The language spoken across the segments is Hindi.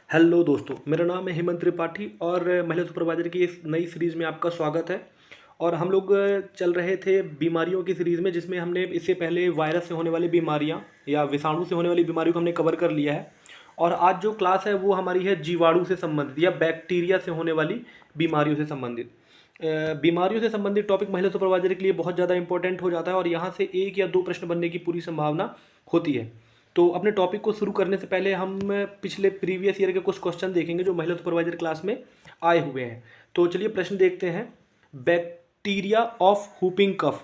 हेलो दोस्तों, मेरा नाम है हेमंत त्रिपाठी और महिला सुपरवाइजर की इस नई सीरीज़ में आपका स्वागत है। और हम लोग चल रहे थे बीमारियों की सीरीज़ में, जिसमें हमने इससे पहले वायरस से होने वाली बीमारियां या विषाणु से होने वाली बीमारियों को हमने कवर कर लिया है। और आज जो क्लास है वो हमारी है जीवाणु से संबंधित या बैक्टीरिया से होने वाली बीमारियों से संबंधित। बीमारियों से संबंधित टॉपिक महिला सुपरवाइजर के लिए बहुत ज़्यादा इंपॉर्टेंट हो जाता है और यहाँ से एक या दो प्रश्न बनने की पूरी संभावना होती है। तो अपने टॉपिक को शुरू करने से पहले हम पिछले प्रीवियस ईयर के कुछ क्वेश्चन देखेंगे जो महिला सुपरवाइजर क्लास में आए हुए हैं। तो चलिए प्रश्न देखते हैं। Bacteria of whooping cough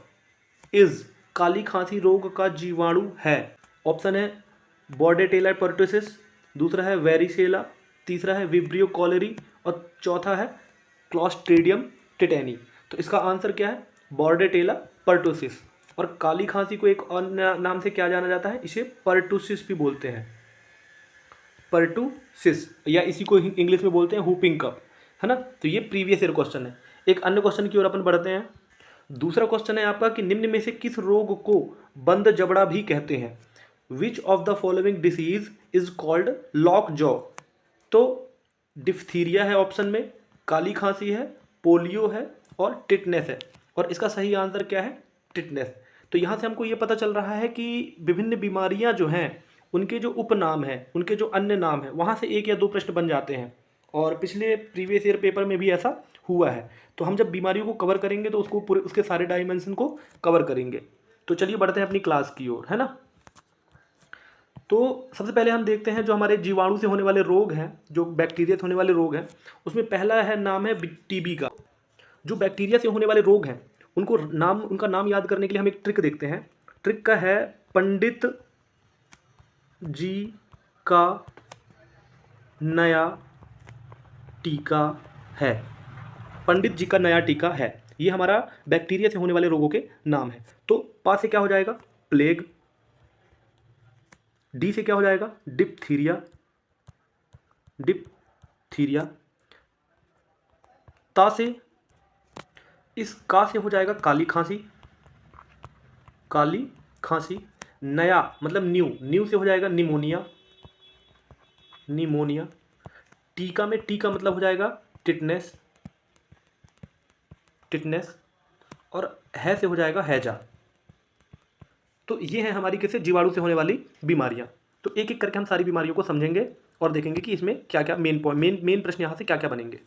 is काली खांसी रोग का जीवाणु है। ऑप्शन है बॉर्डेटेला परटुसिस, दूसरा है वेरिसेला, तीसरा है विब्रियो कॉलेरी और चौथा है क्लॉस्ट्रीडियम टिटेनी। तो इसका आंसर क्या है? बॉर्डेटेला परटुसिस। और काली खांसी को एक अन्य नाम से क्या जाना जाता है? इसे परटुसिस भी बोलते हैं, परटुसिस, या इसी को इंग्लिश में बोलते हैं हुपिंग कफ, है ना। तो ये प्रीवियस ईयर क्वेश्चन है। एक अन्य क्वेश्चन की ओर अपन बढ़ते हैं। दूसरा क्वेश्चन है आपका कि निम्न में से किस रोग को बंद जबड़ा भी कहते हैं? Which of the following disease is called lock jaw? तो डिफ्थीरिया है ऑप्शन में, काली खांसी है, पोलियो है और टिटनेस है। और इसका सही आंसर क्या है? टिटनेस। तो यहाँ से हमको ये पता चल रहा है कि विभिन्न बीमारियाँ जो हैं उनके जो उपनाम हैं, उनके जो अन्य नाम हैं, वहाँ से एक या दो प्रश्न बन जाते हैं। और पिछले प्रीवियस ईयर पेपर में भी ऐसा हुआ है। तो हम जब बीमारियों को कवर करेंगे तो उसको पूरे उसके सारे डायमेंशन को कवर करेंगे। तो चलिए बढ़ते हैं अपनी क्लास की ओर, है ना। तो सबसे पहले हम देखते हैं जो हमारे जीवाणु से होने वाले रोग हैं, जो बैक्टीरिया से होने वाले रोग हैं, उसमें पहला है नाम है टीबी का। जो बैक्टीरिया से होने वाले रोग हैं उनका नाम याद करने के लिए हम एक ट्रिक देखते हैं। ट्रिक का है पंडित जी का नया टीका है। पंडित जी का नया टीका है, ये हमारा बैक्टीरिया से होने वाले रोगों के नाम है। तो पा से क्या हो जाएगा? प्लेग। डी से क्या हो जाएगा? Diphtheria, diphtheria. ता से, इस का से हो जाएगा काली खांसी, काली खांसी। नया मतलब न्यू, न्यू से हो जाएगा निमोनिया, निमोनिया। टीका में टी का मतलब हो जाएगा टिटनेस, टिटनेस। और है से हो जाएगा हैजा। तो ये है हमारी कैसे जीवाणु से होने वाली बीमारियां। तो एक एक करके हम सारी बीमारियों को समझेंगे और देखेंगे कि इसमें क्या क्या मेन प्रश्न यहाँ से क्या क्या बनेंगे।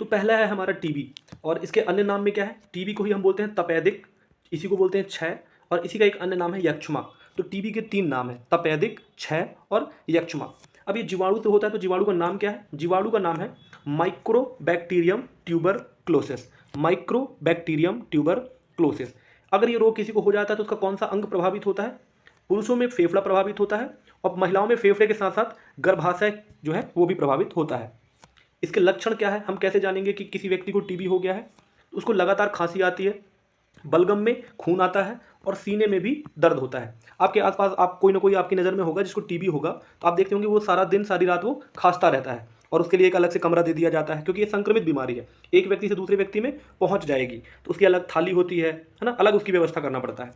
तो पहला है हमारा टीबी, और इसके अन्य नाम में क्या है? टीबी को ही हम बोलते हैं तपेदिक, इसी को बोलते हैं क्षय, और इसी का एक अन्य नाम है यक्षमा। तो टीबी के तीन नाम है, तपेदिक, क्षय और यक्षमा। अब ये जीवाणु से होता है, तो जीवाणु का नाम क्या है? जीवाणु का नाम है माइक्रोबैक्टीरियम ट्यूबरक्लोसिस, माइक्रोबैक्टीरियम ट्यूबरक्लोसिस। अगर ये रोग किसी को हो जाता है तो उसका कौन सा अंग प्रभावित होता है? पुरुषों में फेफड़ा प्रभावित होता है और महिलाओं में फेफड़े के साथ साथ गर्भाशय जो है वो भी प्रभावित होता है। इसके लक्षण क्या है? हम कैसे जानेंगे कि किसी व्यक्ति को टीबी हो गया है? उसको लगातार खांसी आती है, बलगम में खून आता है और सीने में भी दर्द होता है। आपके आसपास आप कोई ना कोई आपकी नज़र में होगा जिसको टीबी होगा, तो आप देखते होंगे वो सारा दिन सारी रात वो खांसता रहता है और उसके लिए एक अलग से कमरा दे दिया जाता है, क्योंकि ये संक्रमित बीमारी है, एक व्यक्ति से दूसरे व्यक्ति में पहुंच जाएगी, तो उसकी अलग थाली होती है ना, अलग उसकी व्यवस्था करना पड़ता है।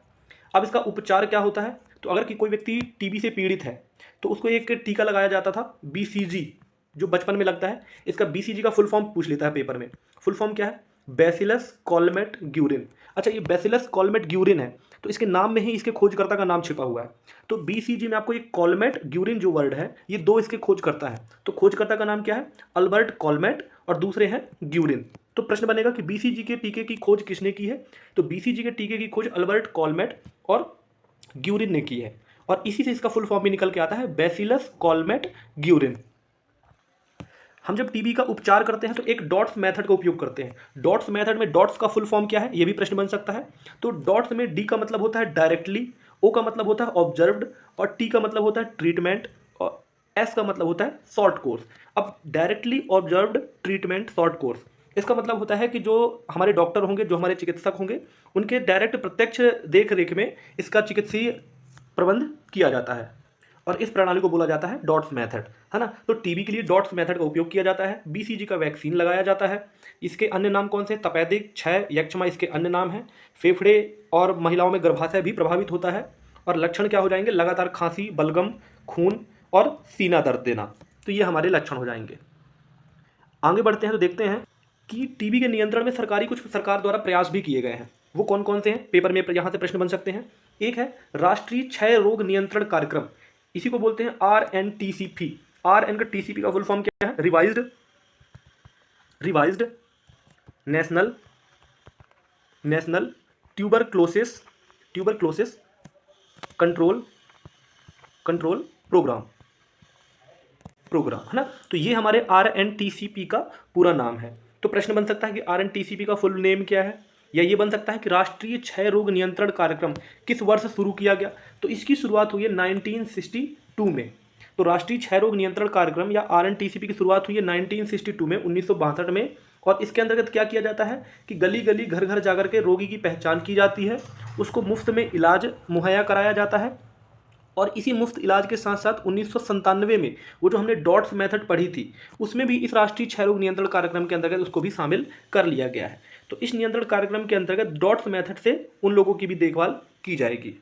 अब इसका उपचार क्या होता है? तो अगर कि कोई व्यक्ति टीबी से पीड़ित है तो उसको एक टीका लगाया जाता था, बीसीजी, जो बचपन में लगता है। इसका बीसीजी का फुल फॉर्म पूछ लेता है पेपर में। फुल फॉर्म क्या है? Bacillus Calmette Guerin. अच्छा, ये बैसिलस कॉलमेट ग्यूरिन है, तो इसके नाम में ही इसके खोजकर्ता का नाम छिपा हुआ है। तो बीसीजी में आपको ये कॉलमेट ग्यूरिन जो वर्ड है, ये दो इसके खोजकर्ता है। तो खोजकर्ता का नाम क्या है? अल्बर्ट कॉलमेट, और दूसरे हैं ग्यूरिन। तो प्रश्न बनेगा कि बीसीजी के टीके की खोज किसने की है? तो बीसीजी के टीके की खोज अल्बर्ट कॉलमेट और ग्यूरिन ने की है, और इसी से इसका फुल फॉर्म भी निकल के आता है, बैसिलस कॉलमेट ग्यूरिन। हम जब टीबी का उपचार करते हैं तो एक डॉट्स मेथड का उपयोग करते हैं। डॉट्स मेथड में डॉट्स का फुल फॉर्म क्या है, ये भी प्रश्न बन सकता है। तो डॉट्स में डी का मतलब होता है डायरेक्टली, ओ का मतलब होता है ऑब्जर्व्ड, और टी का मतलब होता है ट्रीटमेंट, और एस का मतलब होता है शॉर्ट कोर्स। अब directly observed treatment short course, इसका मतलब होता है कि जो हमारे डॉक्टर होंगे, जो हमारे चिकित्सक होंगे, उनके डायरेक्ट प्रत्यक्ष देख रेख में इसका चिकित्सीय प्रबंध किया जाता है, और इस प्रणाली को बोला जाता है डॉट्स मेथड, है ना। तो टीबी के लिए डॉट्स मेथड का उपयोग किया जाता है। बीसीजी का वैक्सीन लगाया जाता है। इसके अन्य नाम कौन से? तपेदिक, क्षय, यक्षमा इसके अन्य नाम हैं। फेफड़े और महिलाओं में गर्भाशय भी प्रभावित होता है। और लक्षण क्या हो जाएंगे? लगातार खांसी, बलगम, खून और सीना दर्द देना। तो ये हमारे लक्षण हो जाएंगे। आगे बढ़ते हैं तो देखते हैं कि टीबी के नियंत्रण में सरकार द्वारा प्रयास भी किए गए हैं। वो कौन कौन से हैं, पेपर में यहाँ से प्रश्न बन सकते हैं। एक है राष्ट्रीय क्षय रोग नियंत्रण कार्यक्रम, इसी को बोलते हैं RNTCP। RN का TCP का फुल फॉर्म क्या है, revised national tuberculosis control programme है ना। तो ये हमारे RNTCP का पूरा नाम है। तो प्रश्न बन सकता है कि RNTCP का फुल नेम क्या है, या ये बन सकता है कि राष्ट्रीय क्षय रोग नियंत्रण कार्यक्रम किस वर्ष शुरू किया गया। तो इसकी शुरुआत हुई है 1962 में। तो राष्ट्रीय क्षय रोग नियंत्रण कार्यक्रम या RNTCP की शुरुआत हुई है 1962 में, 1962 में। और इसके अंतर्गत क्या किया जाता है कि गली गली घर घर जाकर के रोगी की पहचान की जाती है, उसको मुफ्त में इलाज मुहैया कराया जाता है। और इसी मुफ्त इलाज के साथ साथ 1997 में वो जो हमने डॉट्स मेथड पढ़ी थी, उसमें भी इस राष्ट्रीय क्षय रोग नियंत्रण कार्यक्रम के अंतर्गत उसको भी शामिल कर लिया गया है। तो इस नियंत्रण कार्यक्रम के अंतर्गत डॉट्स मेथड से उन लोगों की भी देखभाल की जाएगी।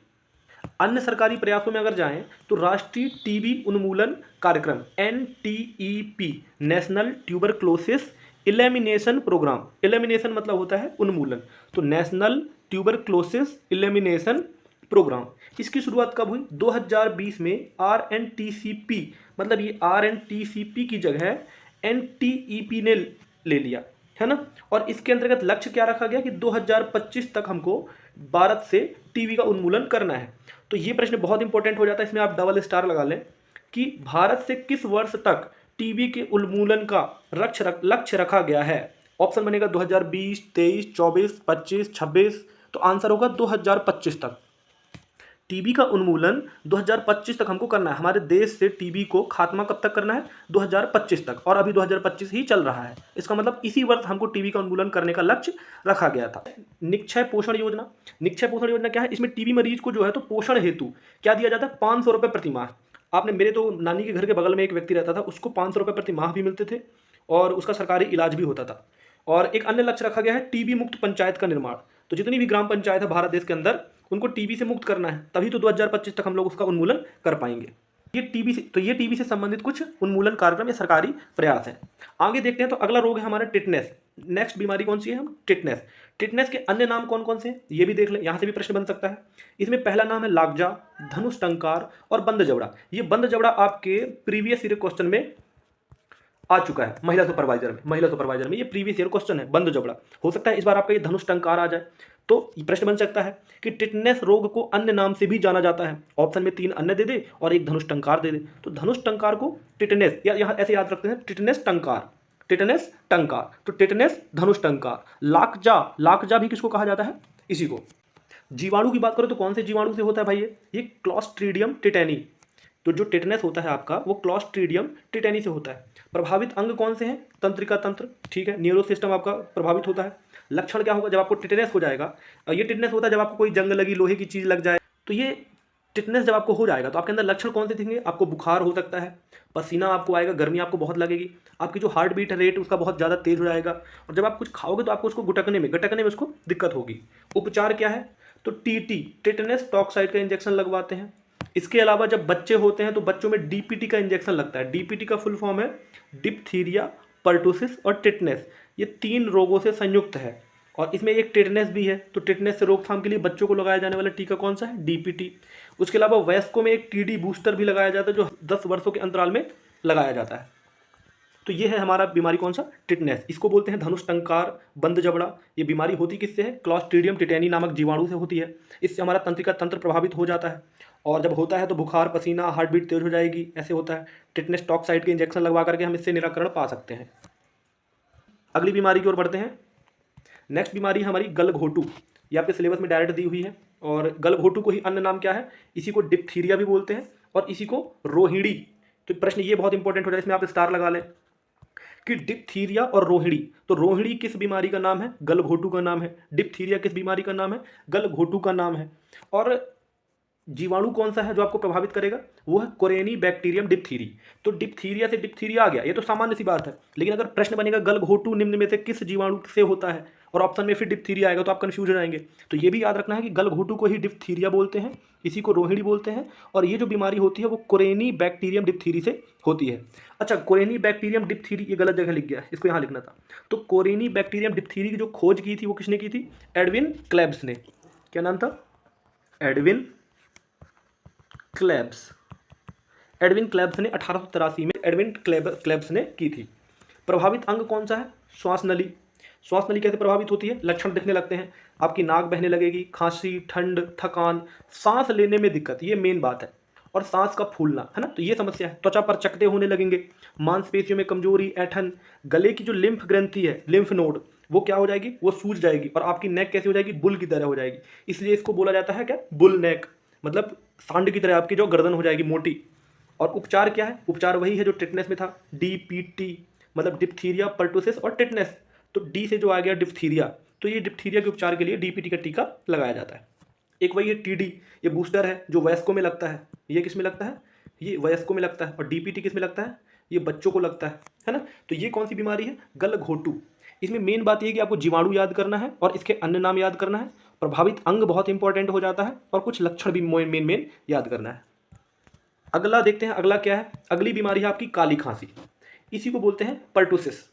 अन्य सरकारी प्रयासों में अगर जाएं तो राष्ट्रीय टीबी उन्मूलन कार्यक्रम NTEP, नेशनल ट्यूबरक्लोसिस इलेमिनेशन प्रोग्राम। इलेमिनेशन मतलब होता है उन्मूलन, तो नेशनल ट्यूबरक्लोसिस इलेमिनेशन प्रोग्राम, इसकी शुरुआत कब हुई, 2020 में। RNTCP मतलब ये RNTCP की जगह NTEP ने ले लिया, है ना। और इसके अंतर्गत लक्ष्य क्या रखा गया कि 2025 तक हमको भारत से टीबी का उन्मूलन करना है। तो ये प्रश्न बहुत इंपॉर्टेंट हो जाता है, इसमें आप डबल स्टार लगा लें कि भारत से किस वर्ष तक टीबी के उन्मूलन का लक्ष्य रखा गया है। ऑप्शन बनेगा 2020, 23, 24, 25, 26। तो आंसर होगा 2025 तक। टीबी का उन्मूलन 2025 तक हमको करना है। हमारे देश से टीबी को खात्मा कब तक करना है, 2025 तक, और अभी 2025 ही चल रहा है। इसका मतलब इसी वर्ष हमको टीबी का उन्मूलन करने का लक्ष्य रखा गया था। निक्षय पोषण योजना, निक्षय पोषण योजना क्या है, इसमें टीबी मरीज को जो है तो पोषण हेतु क्या दिया जाता है, 500 रुपये प्रति माह। आपने, मेरे तो नानी के घर के बगल में एक व्यक्ति रहता था, उसको 500 रुपये प्रति माह भी मिलते थे और उसका सरकारी इलाज भी होता था। और एक अन्य लक्ष्य रखा गया है टीबी मुक्त पंचायत का निर्माण। तो जितनी भी ग्राम पंचायत है भारत देश के अंदर, उनको टीबी से मुक्त करना है, तभी तो 2025 तक हम लोग उसका उन्मूलन कर पाएंगे। ये टीबी से संबंधित कुछ उन्मूलन कार्यक्रम या सरकारी प्रयास है। आगे देखते हैं तो अगला रोग है हमारा टिटनेस। नेक्स्ट बीमारी कौन सी है, हम टिटनेस। टिटनेस के अन्य नाम कौन कौन से हैं ये भी देख लें, यहाँ से भी प्रश्न बन सकता है। इसमें पहला नाम है लागजा, धनुष टंकार और बंद जबड़ा। ये बंद जबड़ा आपके प्रीवियस ईयर क्वेश्चन में आ चुका है, महिला सुपरवाइजर में ये प्रीवियस ईयर क्वेश्चन है, बंद जबड़ा। हो सकता है इस बार आपका ये धनुष टंकार आ जाए। तो प्रश्न बन सकता है कि टिटनेस रोग को अन्य नाम से भी जाना जाता है। ऑप्शन में 3 अन्य दे दे और एक धनुष टंकार दे दे। तो धनुष टंकार को टिटनेस, या यहाँ ऐसे याद रखते हैं, टिटनेस टंकार। तो टिटनेस, धनुष टंकार। लाकजा भी किसको कहा जाता है, इसी को। जीवाणु की बात करो तो कौन से जीवाणु से होता है भाई, ये क्लॉस्ट्रीडियम टिटेनी। तो जो टिटनेस होता है आपका वो क्लॉस्ट्रीडियम टिटेनी से होता है। प्रभावित अंग कौन से हैं, तंत्रिका तंत्र, ठीक है, न्यूरो सिस्टम आपका प्रभावित होता है। लक्षण क्या होगा जब आपको टिटनेस हो जाएगा, ये टिटनेस होता है जब आपको कोई जंग लगी, लोहे की चीज़ लग जाए। तो ये टिटनेस जब आपको हो जाएगा तो आपके अंदर लक्षण कौन से दिखेंगे, आपको बुखार हो सकता है, पसीना आपको आएगा, गर्मी आपको बहुत लगेगी, आपकी जो हार्ट बीट रेट उसका बहुत ज़्यादा तेज हो जाएगा, और जब आप कुछ खाओगे तो आपको उसको गटकने में उसको दिक्कत होगी। उपचार क्या है, तो टिटनेस टॉक्साइड का इंजेक्शन लगवाते हैं। इसके अलावा जब बच्चे होते हैं तो बच्चों में DPT का इंजेक्शन लगता है। DPT का फुल फॉर्म है डिप्थीरिया, पर्टुसिस और टिटनेस। ये 3 रोगों से संयुक्त है और इसमें एक टिटनेस भी है। तो टिटनेस से रोकथाम के लिए बच्चों को लगाया जाने वाला टीका कौन सा है, DPT। उसके अलावा वयस्कों में एक TD बूस्टर भी लगाया जाता है जो 10 वर्षों के अंतराल में लगाया जाता है। तो ये है हमारा बीमारी कौन सा, टिटनेस। इसको बोलते हैं धनुष टंकार, बंद जबड़ा। ये बीमारी होती किससे है, क्लॉस्ट्रीडियम टिटेनी नामक जीवाणु से होती है। इससे हमारा तंत्रिका तंत्र प्रभावित हो जाता है और जब होता है तो बुखार, पसीना, हार्ट बीट तेज हो जाएगी, ऐसे होता है। टिटनेस टॉक्साइड के इंजेक्शन लगवा करके हम इससे निराकरण पा सकते हैं। अगली बीमारी की ओर बढ़ते हैं। नेक्स्ट बीमारी हमारी गलघोटू। ये आपके सिलेबस में डायरेक्ट दी हुई है और गलघोटू को ही अन्य नाम क्या है, इसी को डिप्थीरिया भी बोलते हैं और इसी को रोहिणी। तो प्रश्न ये बहुत इंपॉर्टेंट हो जाए, इसमें आप स्टार लगा लें कि डिप्थीरिया और रोहिणी। तो रोहिणी किस बीमारी का नाम है, गलघोटू का नाम है। डिप्थीरिया किस बीमारी का नाम है, गलघोटू का नाम है। और जीवाणु कौन सा है जो आपको प्रभावित करेगा, वो है कोरेनी बैक्टीरियम डिप्थीरी। तो डिप्थीरिया से डिप्थीरिया आ गया, ये तो सामान्य सी बात है। लेकिन अगर प्रश्न बनेगा गलघोटू निम्न में से किस जीवाणु से होता है, और ऑप्शन में फिर डिप्थीरिया आएगा तो आप कन्फ्यूज हो जाएंगे। तो ये भी याद रखना है कि गलघोटू को ही डिप्थीरिया बोलते हैं, इसी को रोहिणी बोलते हैं, और ये जो बीमारी होती है वो कोरेनी बैक्टीरियम डिप्थीरी से होती है। अच्छा, कोरेनी बैक्टीरियम डिप्थीरी, ये गलत जगह लिख गया है, इसको यहाँ लिखना था। तो कोरेनी बैक्टीरियम डिप्थीरी की जो खोज की थी वो किसने की थी? एडविन क्लेब्स ने। क्या नाम था? Edwin Klebs. एडविन क्लेब्स ने 1883 में एडविन क्लेब्स ने की थी। प्रभावित अंग कौन सा है? श्वास नली। श्वास नली कैसे प्रभावित होती है? लक्षण दिखने लगते हैं, आपकी नाक बहने लगेगी, खांसी, ठंड, थकान, सांस लेने में दिक्कत, ये मेन बात है, और सांस का फूलना, है ना, तो ये समस्या है। त्वचा पर चकते होने लगेंगे, मांसपेशियों में कमजोरी, ऐठन, गले की जो लिम्फ ग्रंथि है, लिम्फ नोड, वो क्या हो जाएगी? वो सूज जाएगी, और आपकी नेक कैसी हो जाएगी? बुल की तरह हो जाएगी। इसलिए इसको बोला जाता है क्या? बुल नेक, मतलब सांड की तरह आपकी जो गर्दन हो जाएगी मोटी। और उपचार क्या है? उपचार वही है जो टिटनेस में था, डीपीटी, मतलब डिप्थीरिया, पर्टुसिस और टिटनेस। तो डी से जो आ गया डिप्थीरिया, तो ये डिप्थीरिया के उपचार के लिए डीपीटी का टीका लगाया जाता है। एक वही है टीडी, ये बूस्टर है जो वयस्कों में लगता है। ये किस में लगता है? ये वयस्कों में लगता है। और डीपीटी किस में लगता है? ये बच्चों को लगता है ना। तो ये कौन सी बीमारी है? गलघोटू। इसमें मेन बात ये है कि आपको जीवाणु याद करना है और इसके अन्य नाम याद करना है, प्रभावित अंग बहुत इंपॉर्टेंट हो जाता है, और कुछ लक्षण भी मेन याद करना है। अगला देखते हैं, अगला क्या है? अगली बीमारी है आपकी काली खांसी, इसी को बोलते हैं पर्टुसिस।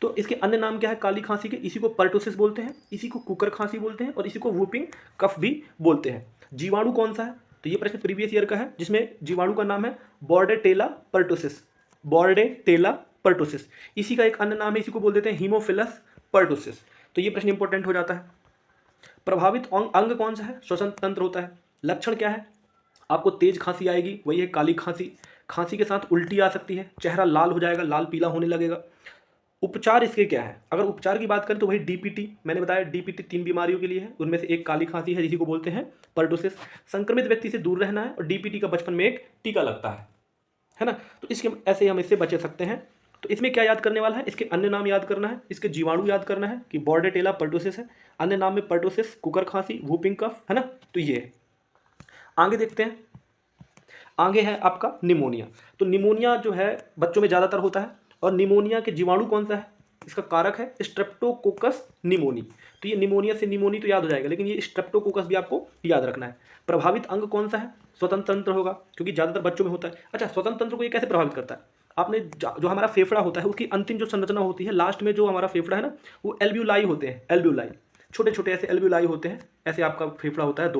तो इसके अन्य नाम क्या है काली खांसी के? इसी को पर्टुसिस बोलते हैं, इसी को कुकर खांसी बोलते हैं, और इसी को वूपिंग कफ भी बोलते हैं। जीवाणु कौन सा है? तो ये प्रश्न प्रीवियस ईयर का है, जिसमें जीवाणु का नाम है बॉर्डेटेला पर्टुसिस। बॉर्डेटेला पर्टुसिस, इसी का एक अन्य नाम है, इसी को बोल देते हैं हीमोफिलस पर्टुसिस। तो ये प्रश्न इंपॉर्टेंट हो जाता है। प्रभावित अंग कौन सा है? श्वसन तंत्र होता है। लक्षण क्या है? आपको तेज खांसी आएगी, वही है काली खांसी। खांसी के साथ उल्टी आ सकती है, चेहरा लाल हो जाएगा, लाल पीला होने लगेगा। उपचार इसके क्या है? अगर उपचार की बात करें तो वही डीपीटी, मैंने बताया डीपीटी 3 बीमारियों के लिए है, उनमें से एक काली खांसी है जिसी को बोलते हैं पर्टुसिस। संक्रमित व्यक्ति से दूर रहना है, और डीपीटी का बचपन में एक टीका लगता है ना। तो इसके ऐसे हम इससे बचे सकते हैं। तो इसमें क्या याद करने वाला है? इसके अन्य नाम याद करना है, इसके जीवाणु याद करना है कि बॉर्डेटेला पर्टुसिस है, अन्य नाम में पर्टुसिस, कुकर खांसी, वूपिंग कफ, है ना। तो ये है। आगे देखते हैं, आगे है आपका निमोनिया। तो निमोनिया जो है बच्चों में ज़्यादातर होता है, और निमोनिया के जीवाणु कौन सा है? इसका कारक है स्ट्रेप्टोकोकस निमोनी। तो ये निमोनिया से निमोनी तो याद हो जाएगा, लेकिन ये स्ट्रेप्टोकोकस भी आपको याद रखना है। प्रभावित अंग कौन सा है? स्वतंत्र तंत्र होगा, क्योंकि ज़्यादातर बच्चों में होता है। अच्छा, स्वतंत्र तंत्र को ये कैसे प्रभावित करता है? आपने जो हमारा फेफड़ा होता है उसकी अंतिम जो संरचना होती है, लास्ट में जो हमारा फेफड़ा है ना, वो एल्ब्यूलाई होते हैं। एल्ब्यूलाई, छोटे छोटे ऐसे एल्ब्यूलाई होते हैं, ऐसे आपका फेफड़ा होता है,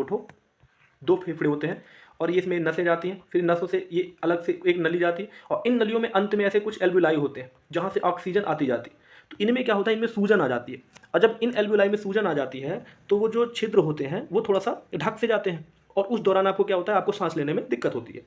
दो फेफड़े होते हैं, और ये इसमें नसें जाती हैं, फिर नसों से ये अलग से एक नली जाती है, और इन नलियों में अंत में ऐसे कुछ एल्ब्यूलाई होते हैं जहाँ से ऑक्सीजन आती जाती है। तो इनमें क्या होता है? इनमें सूजन आ जाती है, और जब इन एल्ब्यूलाई में सूजन आ जाती है तो वो जो छिद्र होते हैं वो थोड़ा सा ढक से जाते हैं, और उस दौरान आपको क्या होता है? आपको सांस लेने में दिक्कत होती है।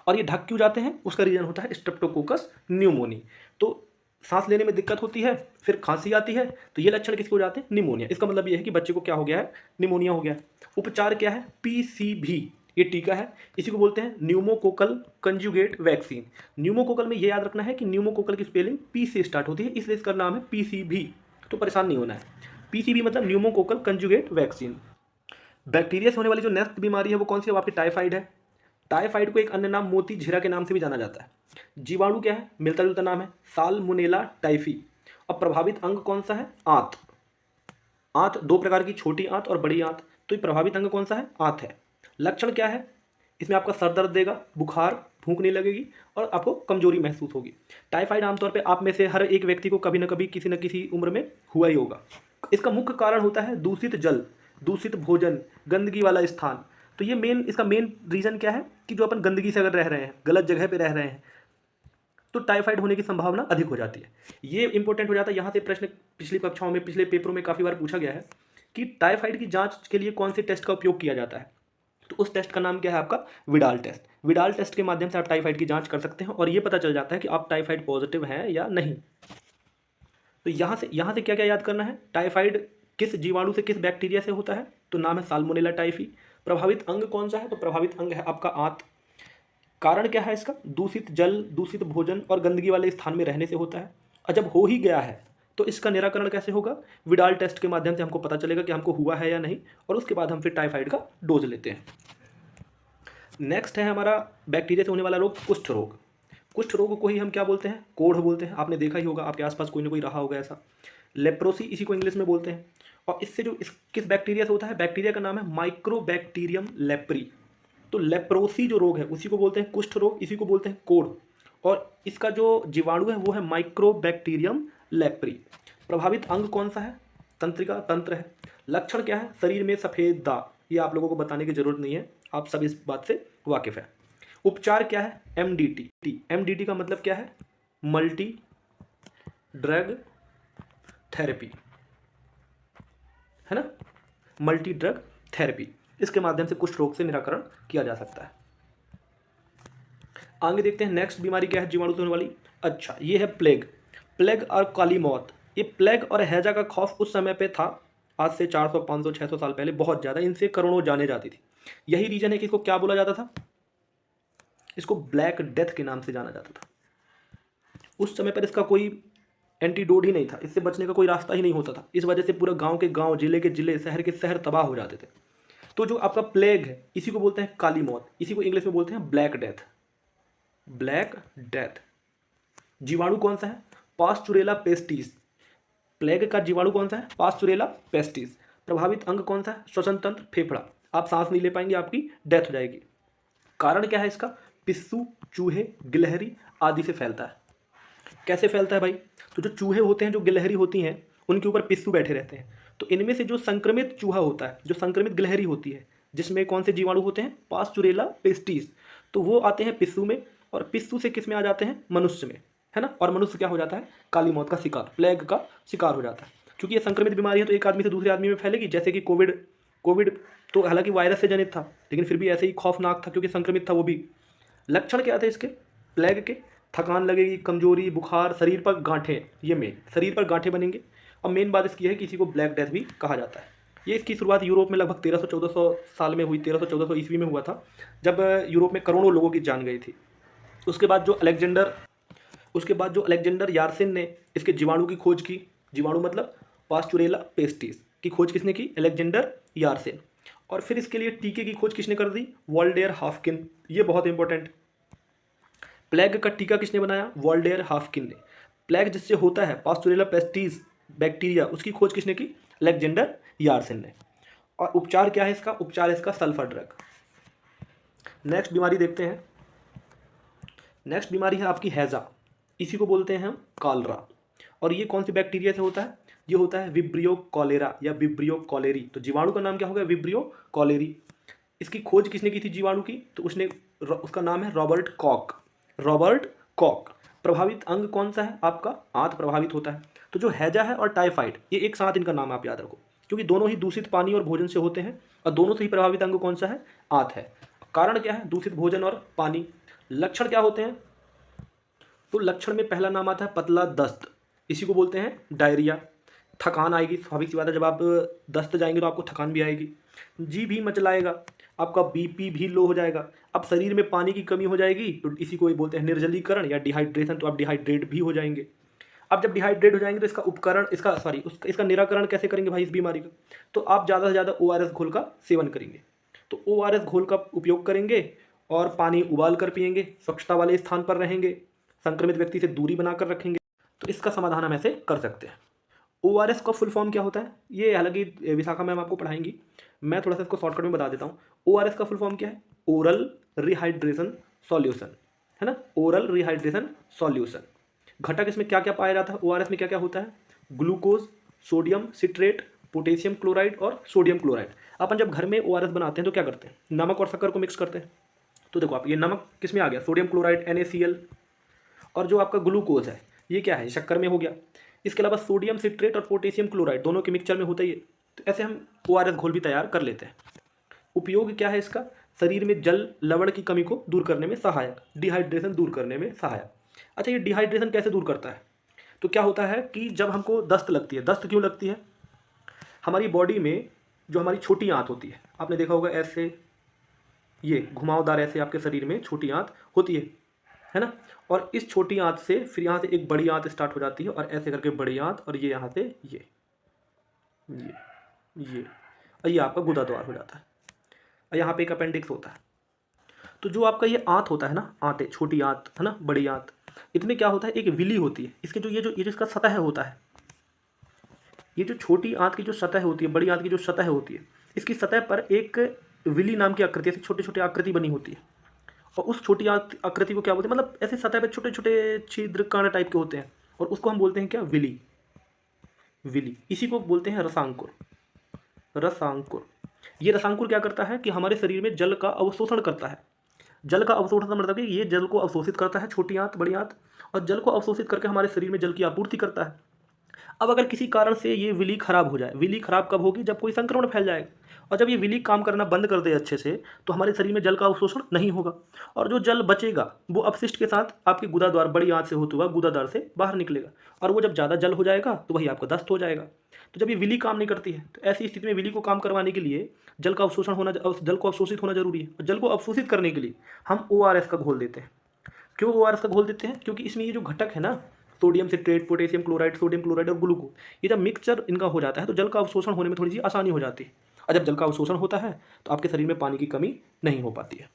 और ये ढक क्यों जाते हैं? उसका रीजन होता है स्ट्रेप्टोकोकस न्यूमोनी। तो सांस लेने में दिक्कत होती है, फिर खांसी आती है, तो ये लक्षण किसके हो जाते हैं? निमोनिया। इसका मतलब ये है कि बच्चे को क्या हो गया है? निमोनिया हो गया है। उपचार क्या है? पीसीवी, ये टीका है, इसी को बोलते हैं न्यूमोकोकल कंजुगेट वैक्सीन। न्यूमोकोकल में ये याद रखना है कि न्यूमोकोकल की स्पेलिंग पी से स्टार्ट होती है, इसलिए इसका नाम है पीसीवी। तो परेशान नहीं होना है। पीसीवी मतलब न्यूमोकोकल कंजुगेट वैक्सीन। बैक्टीरिया से होने वाली जो नेक्स्ट बीमारी है वो कौन सी है? आपकी टाइफाइड है। टाइफाइड को एक अन्य नाम मोती झिरा के नाम से भी जाना जाता है। जीवाणु क्या है? मिलता जुलता नाम है, साल्मोनेला टाइफी। अब प्रभावित अंग कौन सा है? आंत। आंत दो प्रकार की, छोटी आंत और बड़ी आंत। तो ये प्रभावित अंग कौन सा है? आंत है। लक्षण क्या है? इसमें आपका सर दर्द देगा, बुखार, भूखने लगेगी, और आपको कमजोरी महसूस होगी। टाइफाइड आमतौर पे आप में से हर एक व्यक्ति को कभी न कभी किसी न किसी उम्र में हुआ ही होगा। इसका मुख्य कारण होता है दूषित जल, दूषित भोजन, गंदगी वाला स्थान। तो ये इसका मेन रीज़न क्या है कि जो अपन गंदगी से अगर रह रहे हैं, गलत जगह पे रह रहे हैं, तो टाइफाइड होने की संभावना अधिक हो जाती है। ये इंपॉर्टेंट हो जाता है। यहाँ से प्रश्न पिछली कक्षाओं में, पिछले पेपरों में काफ़ी बार पूछा गया है कि टाइफाइड की जांच के लिए कौन से टेस्ट का उपयोग किया जाता है। तो उस टेस्ट का नाम क्या है? आपका विडाल टेस्ट। विडाल टेस्ट के माध्यम से आप टाइफाइड की जांच कर सकते हैं, और ये पता चल जाता है कि आप टाइफाइड पॉजिटिव हैं या नहीं। तो यहाँ से क्या क्या याद करना है? टाइफाइड किस जीवाणु से, किस बैक्टीरिया से होता है? तो नाम है साल्मोनेला टाइफी। प्रभावित अंग कौन सा है? तो प्रभावित अंग है आपका आंत। कारण क्या है इसका? दूषित जल, दूषित भोजन और गंदगी वाले स्थान में रहने से होता है। और जब हो ही गया है तो इसका निराकरण कैसे होगा? विडाल टेस्ट के माध्यम से हमको पता चलेगा कि हमको हुआ है या नहीं, और उसके बाद हम फिर टाइफाइड का डोज लेते हैं। नेक्स्ट है हमारा बैक्टीरिया से होने वाला रोग, कुष्ठ रोग। कुष्ठ रोग को ही हम क्या बोलते हैं? कोढ़ बोलते हैं। आपने देखा ही होगा, आपके आसपास कोई ना कोई रहा होगा ऐसा। लेप्रोसी इसी को इंग्लिश में बोलते हैं। और इससे जो किस बैक्टीरिया से होता है, बैक्टीरिया का नाम है माइक्रोबैक्टीरियम लेप्री। तो लेप्रोसी जो रोग है उसी को बोलते हैं कुष्ठ रोग, इसी को बोलते हैं कोढ़। और इसका जो जीवाणु है वो है माइक्रोबैक्टीरियम लेप्री। प्रभावित अंग कौन सा है, तंत्रिका तंत्र है। लक्षण क्या है, शरीर में सफ़ेद दाग, ये आप लोगों को बताने की जरूरत नहीं है, आप सब इस बात से वाकिफ है। उपचार क्या है, एमडीटी। एमडीटी का मतलब क्या है, मल्टी ड्रग थेरेपी, है ना, मल्टी ड्रग थेरेपी। इसके माध्यम से कुष्ठ रोग से निराकरण किया जा सकता है। आगे देखते हैं नेक्स्ट बीमारी क्या है जीवाणु से होने वाली। अच्छा, ये है प्लेग। प्लेग और काली मौत। ये प्लेग और हैजा का खौफ उस समय पे था, आज से 400 500 600 साल पहले, बहुत ज़्यादा, इनसे करोड़ों जाने जाती थी। यही रीजन है कि इसको क्या बोला जाता था, इसको ब्लैक डेथ के नाम से जाना जाता था। उस समय पर इसका कोई एंटीडोट ही नहीं था, इससे बचने का कोई रास्ता ही नहीं होता था। इस वजह से पूरा गांव के गांव, जिले के जिले, शहर के शहर तबाह हो जाते थे। तो जो आपका प्लेग है इसी को बोलते हैं काली मौत, इसी को इंग्लिश में बोलते हैं ब्लैक डेथ। Black death. जीवाणु कौन सा है, पास्चुरेला पेस्टिस। प्लेग का जीवाणु कौन सा है, पास्चुरेला पेस्टिस। प्रभावित अंग कौन सा है, श्वसन तंत्र, फेफड़ा। आप सांस नहीं ले पाएंगे, आपकी डेथ हो जाएगी। कारण क्या है इसका, पिस्सू, चूहे, गिलहरी आदि से फैलता है। कैसे फैलता है भाई, तो जो चूहे होते हैं, जो गिलहरी होती हैं, उनके ऊपर पिस्सू बैठे रहते हैं। तो इनमें से जो संक्रमित चूहा होता है, जो संक्रमित गिलहरी होती है, जिसमें कौन से जीवाणु होते हैं, पास्चुरेला पेस्टिस, तो वो आते हैं पिस्सू में, और पिस्सू से किस में आ जाते हैं, मनुष्य में, है ना। और मनुष्य क्या हो जाता है, काली मौत का शिकार, प्लेग का शिकार हो जाता है। क्योंकि ये संक्रमित बीमारी है तो एक आदमी से दूसरे आदमी में फैलेगी। जैसे कि कोविड तो हालांकि वायरस से जनित था, लेकिन फिर भी ऐसे ही खौफनाक था क्योंकि संक्रमित था वो भी। लक्षण क्या थे इसके, प्लेग के, थकान लगेगी, कमजोरी, बुखार, शरीर पर गांठें, ये मेन, शरीर पर गांठें बनेंगे। और मेन बात इसकी है कि इसी को ब्लैक डेथ भी कहा जाता है। ये इसकी शुरुआत यूरोप में लगभग 1300-1400 साल में हुई, 1300-1400 ईस्वी में हुआ था, जब यूरोप में करोड़ों लोगों की जान गई थी। उसके बाद जो अलेक्जेंडर यारसिन ने इसके जीवाणु की खोज की, जीवाणु मतलब पास्चुरेला पेस्टिस की खोज किसने की, अलेक्जेंडर यारसिन। और फिर इसके लिए टीके की खोज किसने कर दी, वॉल्डेयर हाफकिन। ये बहुत इंपॉर्टेंट, प्लेग का टीका किसने बनाया, वॉल्डेयर हाफकिन ने। प्लेग जिससे होता है, पास्चुरेला पेस्टिस बैक्टीरिया, उसकी खोज किसने की, अलेक्जेंडर यारसिन ने। और उपचार क्या है इसका, उपचार है इसका सल्फर ड्रग। नेक्स्ट बीमारी देखते हैं। नेक्स्ट बीमारी है आपकी हैजा, इसी को बोलते हैं हम कॉलरा। और ये कौन सी बैक्टीरिया से होता है, ये होता है विब्रियो कॉलेरा या विब्रियो कॉलेरी। तो जीवाणु का नाम क्या होगा, विब्रियो कॉलेरी। इसकी खोज किसने की थी जीवाणु की, तो उसका नाम है रॉबर्ट कॉक। Robert Kock. प्रभावित अंग कौन सा है आपका, आंत प्रभावित होता है। तो जो हैजा है और टाइफाइड, ये एक साथ इनका नाम आप याद रखो, क्योंकि दोनों ही दूषित पानी और भोजन से होते हैं, और दोनों से ही प्रभावित अंग कौन सा है, आंत है। कारण क्या है, दूषित भोजन और पानी। लक्षण क्या होते हैं, तो लक्षण में पहला नाम आता है पतला दस्त, इसी को बोलते हैं डायरिया। थकान आएगी, स्वाभाविक सी बात है, जब आप दस्त जाएंगे तो आपको थकान भी आएगी। जी भी मचलाएगा, आपका बीपी भी लो हो जाएगा। अब शरीर में पानी की कमी हो जाएगी तो इसी को बोलते हैं निर्जलीकरण या डिहाइड्रेशन, तो आप डिहाइड्रेट भी हो जाएंगे। अब जब डिहाइड्रेट हो जाएंगे तो इसका निराकरण कैसे करेंगे भाई इस बीमारी का, तो आप ज़्यादा से ज़्यादा ORS घोल का सेवन करेंगे। तो ORS घोल का उपयोग करेंगे और पानी उबाल कर पिएंगे, स्वच्छता वाले स्थान पर रहेंगे, संक्रमित व्यक्ति से दूरी बनाकर रखेंगे, तो इसका समाधान हम ऐसे कर सकते हैं। ORS का फुल फॉर्म क्या होता है, ये हालांकि विशाखा मैम आपको पढ़ाएंगी, मैं थोड़ा सा इसको शॉर्टकट में बता देता हूँ। ORS का फुल फॉर्म क्या है, ओरल रिहाइड्रेशन सॉल्यूशन, है ना, ओरल रिहाइड्रेशन सॉल्यूशन। घटक इसमें क्या क्या पाया जाता है, ORS में क्या क्या होता है, glucose, sodium citrate, potassium chloride और सोडियम क्लोराइड। अपन जब घर में ORS बनाते हैं तो क्या करते हैं, नमक और शक्कर को मिक्स करते हैं। तो देखो आप, ये नमक किस में आ गया, सोडियम क्लोराइड NaCl, और जो आपका ग्लूकोज है ये क्या है, शक्कर में हो गया। इसके अलावा सोडियम सिट्रेट और पोटेशियम क्लोराइड दोनों के मिक्सचर में होता ही है। तो ऐसे हम ORS घोल भी तैयार कर लेते हैं। उपयोग क्या है इसका, शरीर में जल लवण की कमी को दूर करने में सहायक, डिहाइड्रेशन दूर करने में सहायक। अच्छा, ये डिहाइड्रेशन कैसे दूर करता है, तो क्या होता है कि जब हमको दस्त लगती है, दस्त क्यों लगती है, हमारी बॉडी में जो हमारी छोटी आंत होती है, आपने देखा होगा ऐसे ये घुमावदार ऐसे आपके शरीर में छोटी आंत होती है ना। और इस छोटी आंत से फिर यहाँ से एक बड़ी आंत स्टार्ट हो जाती है, और ऐसे करके बड़ी आंत, और ये यहाँ से ये और ये आपका गुदा द्वार हो जाता है, और यहाँ पे एक अपेंडिक्स होता है। तो जो आपका ये आंत होता है ना, आंतें, छोटी आंत है ना, बड़ी आंत, इसमें क्या होता है, एक विली होती है। इसके जो ये जिसका सतह होता है, ये जो छोटी आंत की जो सतह होती है, बड़ी आंत की जो सतह होती है, इसकी सतह पर एक विली नाम की आकृति, ऐसी छोटे छोटे आकृति बनी होती है। और उस छोटी आकृति को क्या बोलते हैं, मतलब ऐसे सतह पे छोटे छोटे छिद्र कण टाइप के होते हैं, और उसको हम बोलते हैं क्या, विली। विली, इसी को बोलते हैं रसांकुर। रसांकुर, ये रसांकुर क्या करता है कि हमारे शरीर में जल का अवशोषण करता है। जल का अवशोषण का मतलब कि ये जल को अवशोषित करता है, छोटी आंत बड़ी आंत, और जल को अवशोषित करके हमारे शरीर में जल की आपूर्ति करता है। अब अगर किसी कारण से ये विली खराब हो जाए, विली खराब कब होगी, जब कोई संक्रमण फैल जाएगा, और जब ये विली काम करना बंद कर दे अच्छे से, तो हमारे शरीर में जल का अवशोषण नहीं होगा, और जो जल बचेगा वो अपशिष्ट के साथ आपके गुदाद्वार, बड़ी आंत से होते हुआ गुदाद्वार से बाहर निकलेगा, और वो जब ज़्यादा जल हो जाएगा तो वही आपको दस्त हो जाएगा। तो जब ये विली काम नहीं करती है, तो ऐसी स्थिति में विली को काम करवाने के लिए जल का अवशोषण होना, जल को अवशोषित होना जरूरी है। और जल को अवशोषित करने के लिए हम ORS का घोल देते हैं। क्यों ORS का घोल देते हैं, क्योंकि इसमें ये जो घटक है ना, sodium citrate, potassium chloride, sodium chloride और ग्लूकोज, ये जब मिक्सचर इनका हो जाता है तो जल का अवशोषण होने में थोड़ी सी आसानी हो जाती है। और जब जल का अवशोषण होता है तो आपके शरीर में पानी की कमी नहीं हो पाती है,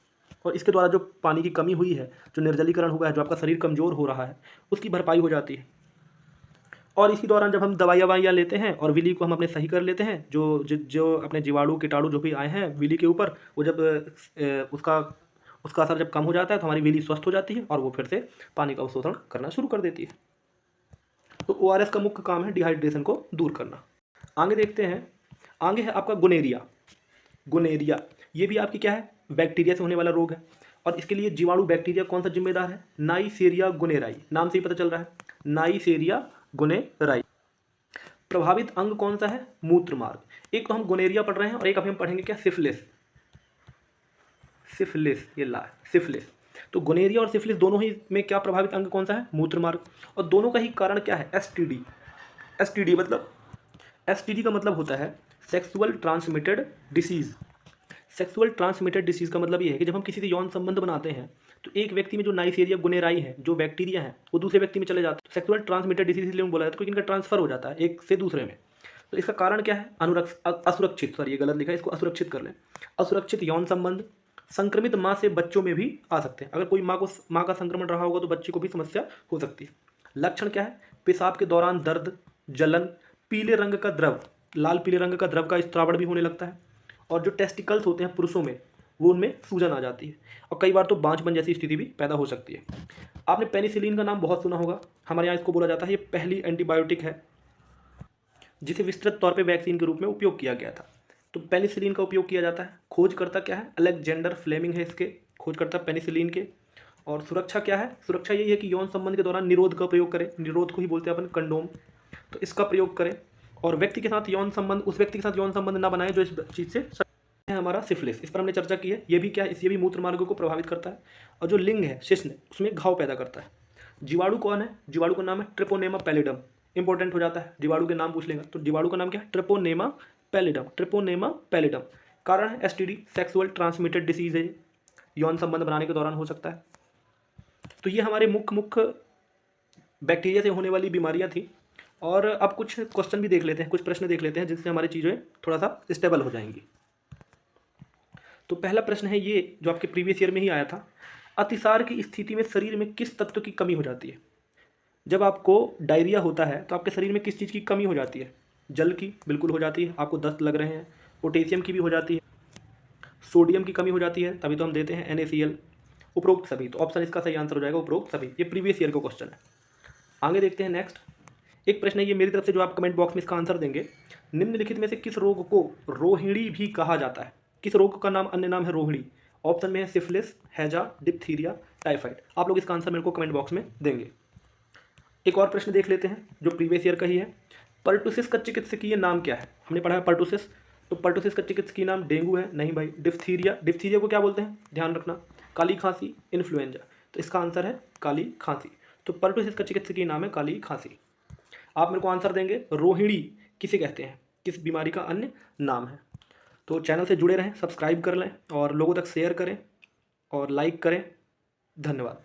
और इसके द्वारा जो पानी की कमी हुई है, जो निर्जलीकरण हुआ है, जो आपका शरीर कमज़ोर हो रहा है, उसकी भरपाई हो जाती है। और इसी दौरान जब हम दवाइयाँ लेते हैं और विली को हम अपने सही कर लेते हैं, जो अपने जीवाणु कीटाणु जो भी आए हैं विली के ऊपर, वो जब उसका असर जब कम हो जाता है तो हमारी विली स्वस्थ हो जाती है, और वो फिर से पानी का अवशोषण करना शुरू कर देती है। तो ORS का मुख्य काम है डिहाइड्रेशन को दूर करना। आगे देखते हैं, आगे है आपका गोनेरिया। गोनेरिया, ये भी आपकी क्या है, बैक्टीरिया से होने वाला रोग है, और इसके लिए जीवाणु बैक्टीरिया कौन सा जिम्मेदार है, नाइसेरिया गोनेराई, नाम से ही पता चल रहा है, नाइसेरिया गोनेराई। प्रभावित अंग कौन सा है, मूत्र मार्ग। एक तो हम गोनेरिया पढ़ रहे हैं, और एक अभी हम पढ़ेंगे क्या, सिफिलिस। सिफिलिस, ये ला सिफिलिस। तो गोनेरिया और सिफिलिस दोनों ही में क्या प्रभावित अंग कौन सा है, मूत्र मार्ग, और दोनों का ही कारण क्या है, STD। STD मतलब, STD का मतलब होता है sexual transmitted disease. Sexual transmitted disease का मतलब ये है कि जब हम किसी से यौन संबंध बनाते हैं तो एक व्यक्ति में जो नाइसेरिया गोनेराई है, जो बैक्टीरिया है, वो दूसरे व्यक्ति में चले जाते हैं। सेक्सुअल ट्रांसमिटेड डिसीज इसलिए बोला जाता है क्योंकि इनका ट्रांसफर हो जाता है एक से दूसरे में। तो इसका कारण क्या है, असुरक्षित, सॉरी ये गलत लिखा है, इसको असुरक्षित कर लें। असुरक्षित यौन संबंध संक्रमित माँ से बच्चों में भी आ सकते हैं। अगर कोई माँ का संक्रमण रहा होगा तो बच्चे को भी समस्या हो सकती है। लक्षण क्या है, पेशाब के दौरान दर्द, जलन, पीले रंग का द्रव, लाल पीले रंग का द्रव का स्त्रावण भी होने लगता है, और जो टेस्टिकल्स होते हैं पुरुषों में, वो उनमें सूजन आ जाती है, और कई बार तो बांझपन जैसी स्थिति भी पैदा हो सकती है। आपने पेनिसिलिन का नाम बहुत सुना होगा, हमारे यहाँ इसको बोला जाता है ये पहली एंटीबायोटिक है जिसे विस्तृत तौर पे वैक्सीन के रूप में उपयोग किया गया था। तो पेनिसिलिन का उपयोग किया जाता है। खोजकर्ता क्या है, अलेक्जेंडर फ्लेमिंग है इसके खोजकर्ता पेनिसिलिन के। और सुरक्षा क्या है, सुरक्षा यही है कि यौन संबंध के दौरान निरोध का प्रयोग करें, निरोध को ही बोलते हैं अपन कंडोम, तो इसका प्रयोग करें। और व्यक्ति के साथ यौन संबंध, उस व्यक्ति के साथ यौन संबंध ना बनाएं जो इस चीज़ से है हमारा सिफिलिस, इस पर हमने चर्चा की है। ये भी क्या है, ये भी मूत्र मार्गों को प्रभावित करता है, और जो लिंग है शिश्न, उसमें घाव पैदा करता है। जीवाणु कौन है, जीवाणु का नाम है ट्रिपोनेमा पैलिडम। इंपॉर्टेंट हो जाता है, जीवाणु के नाम पूछ लेगा तो जीवाणु का नाम क्या है, ट्रिपोनेमा पैलिडम। ट्रिपोनेमा पैलिडम, कारण है STD, सेक्सुअल ट्रांसमिटेड डिसीज है, यौन संबंध बनाने के दौरान हो सकता है। तो ये हमारे मुख्य बैक्टीरिया से होने वाली बीमारियां थी। और अब कुछ क्वेश्चन भी देख लेते हैं, कुछ प्रश्न देख लेते हैं जिससे हमारी चीज़ें थोड़ा सा स्टेबल हो जाएंगी। तो पहला प्रश्न है ये, जो आपके प्रीवियस ईयर में ही आया था, अतिसार की स्थिति में शरीर में किस तत्व की कमी हो जाती है। जब आपको डायरिया होता है तो आपके शरीर में किस चीज़ की कमी हो जाती है, जल की बिल्कुल हो जाती है, आपको दस्त लग रहे हैं। पोटेशियम की भी हो जाती है, सोडियम की कमी हो जाती है, तभी तो हम देते हैं NaCl। उपरोक्त सभी, तो ऑप्शन इसका सही आंसर हो जाएगा उपरोक्त सभी। ये प्रीवियस ईयर का क्वेश्चन है। आगे देखते हैं नेक्स्ट। एक प्रश्न है ये मेरी तरफ से, जो आप कमेंट बॉक्स में इसका आंसर देंगे। निम्नलिखित में से किस रोग को रोहिणी भी कहा जाता है, किस रोग का नाम अन्य नाम है रोहिणी। ऑप्शन में है सिफिलिस, हैजा, डिप्थीरिया, टाइफाइड। आप लोग इसका आंसर मेरे को कमेंट बॉक्स में देंगे। एक और प्रश्न देख लेते हैं जो प्रीवियस ईयर का ही है। पर्टुसिस का चिकित्सकीय नाम क्या है। हमने पढ़ा है पर्टुसिस, तो पर्टुसिस का चिकित्सकीय नाम डेंगू है, नहीं भाई। डिप्थीरिया, डिप्थीरिया को क्या बोलते हैं, ध्यान रखना, काली खांसी, इन्फ्लुएंजा। तो इसका आंसर है काली खांसी। तो पर्टुसिस का चिकित्सकीय नाम है काली खांसी। आप मेरे को आंसर देंगे रोहिणी किसे कहते हैं, किस बीमारी का अन्य नाम है। तो चैनल से जुड़े रहें, सब्सक्राइब कर लें और लोगों तक शेयर करें और लाइक करें। धन्यवाद।